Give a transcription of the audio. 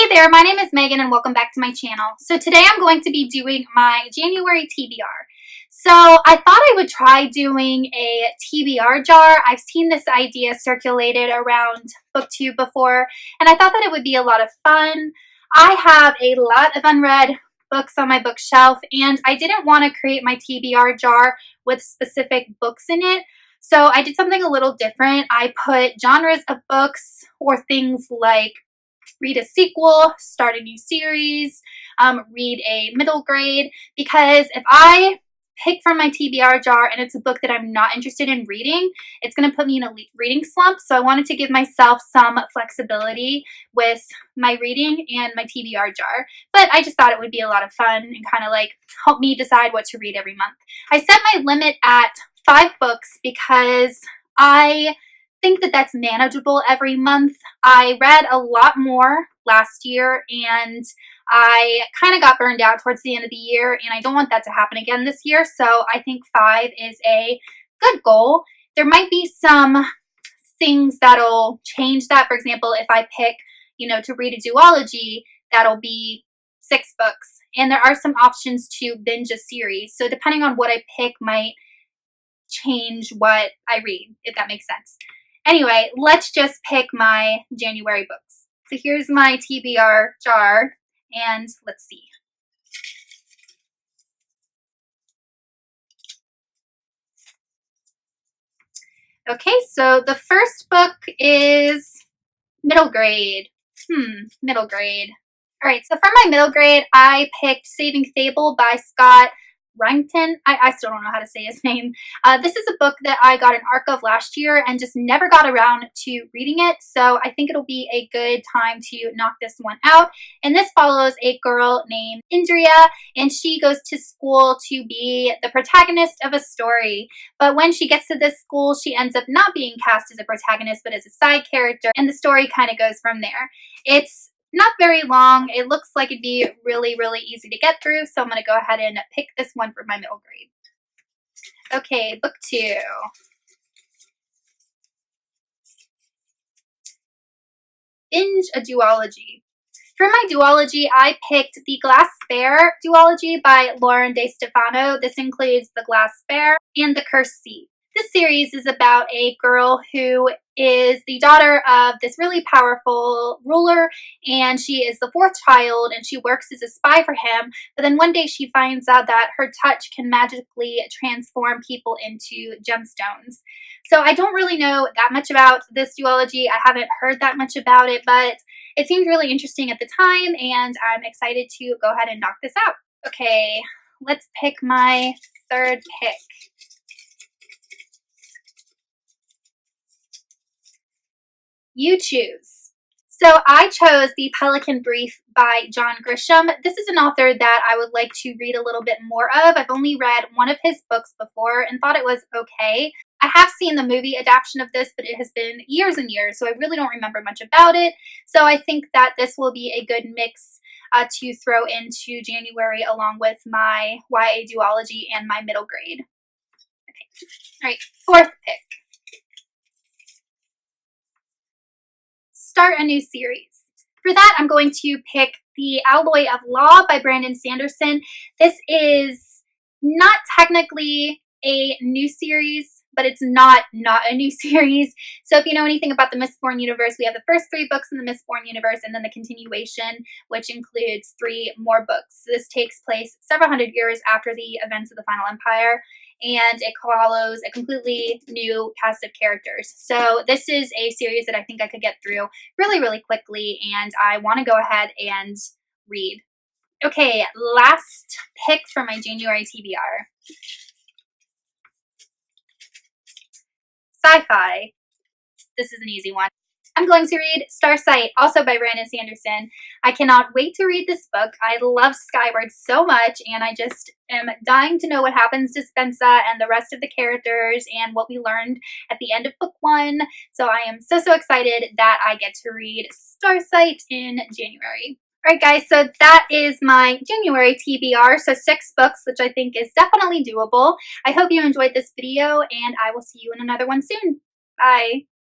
there, my name is Megan and welcome back to my channel. So today I'm going to be doing my January TBR. So I thought I would try doing a TBR jar. I've seen this idea circulated around BookTube before, and I thought that it would be a lot of fun. I have a lot of unread books on my bookshelf, and I didn't want to create my TBR jar with specific books in it. So I did something a little different. I put genres of books or things like read a sequel, start a new series, read a middle grade, because if I pick from my TBR jar and it's a book that I'm not interested in reading, it's going to put me in a reading slump. So I wanted to give myself some flexibility with my reading and my TBR jar. But I just thought it would be a lot of fun and kind of like help me decide what to read every month. I set my limit at 5 books because I think that that's manageable every month. I read a lot more last year and I kind of got burned out towards the end of the year, and I don't want that to happen again this year. So I think 5 is a good goal. There might be some things that'll change that. For example, if I pick, to read a duology, that'll be 6 books. And there are some options to binge a series. So depending on what I pick might change what I read, if that makes sense. Anyway, let's just pick my January books. So here's my TBR jar, and let's see. Okay, so the first book is middle grade. Middle grade. All right, so for my middle grade, I picked Saving Fable by Scott Rankton. I still don't know how to say his name. This is a book that I got an arc of last year and just never got around to reading it. So I think it'll be a good time to knock this one out. And this follows a girl named Indria, and she goes to school to be the protagonist of a story. But when she gets to this school, she ends up not being cast as a protagonist, but as a side character. And the story kind of goes from there. It's not very long. It looks like it'd be really, really easy to get through. So I'm going to go ahead and pick this one for my middle grade. Okay, book 2. Binge a duology. For my duology, I picked the Glass Spare duology by Lauren De Stefano. This includes The Glass Spare and The Cursed Seat. This series is about a girl who is the daughter of this really powerful ruler, and she is the 4th child, and she works as a spy for him. But then one day she finds out that her touch can magically transform people into gemstones. So I don't really know that much about this duology. I haven't heard that much about it, but it seemed really interesting at the time, and I'm excited to go ahead and knock this out. Okay, let's pick my third pick. You choose. So I chose The Pelican Brief by John Grisham. This is an author that I would like to read a little bit more of. I've only read one of his books before and thought it was okay. I have seen the movie adaptation of this, but it has been years and years, so I really don't remember much about it. So I think that this will be a good mix to throw into January along with my YA duology and my middle grade. Okay. All right, 4th pick. Start a new series. For that, I'm going to pick The Alloy of Law by Brandon Sanderson. This is not technically a new series, but it's not a new series. So if you know anything about the Mistborn universe, we have the first 3 books in the Mistborn universe and then the continuation, which includes 3 more books. This takes place several hundred years after the events of the Final Empire, and it follows a completely new cast of characters. So this is a series that I think I could get through really, really quickly, and I want to go ahead and read. Okay, last pick for my January TBR. Sci-fi. This is an easy one. I'm going to read Starsight, also by Brandon Sanderson. I cannot wait to read this book. I love Skyward so much, and I just am dying to know what happens to Spensa and the rest of the characters and what we learned at the end of book 1. So I am so excited that I get to read Starsight in January. Alright guys, so that is my January TBR, so 6 books, which I think is definitely doable. I hope you enjoyed this video, and I will see you in another one soon. Bye!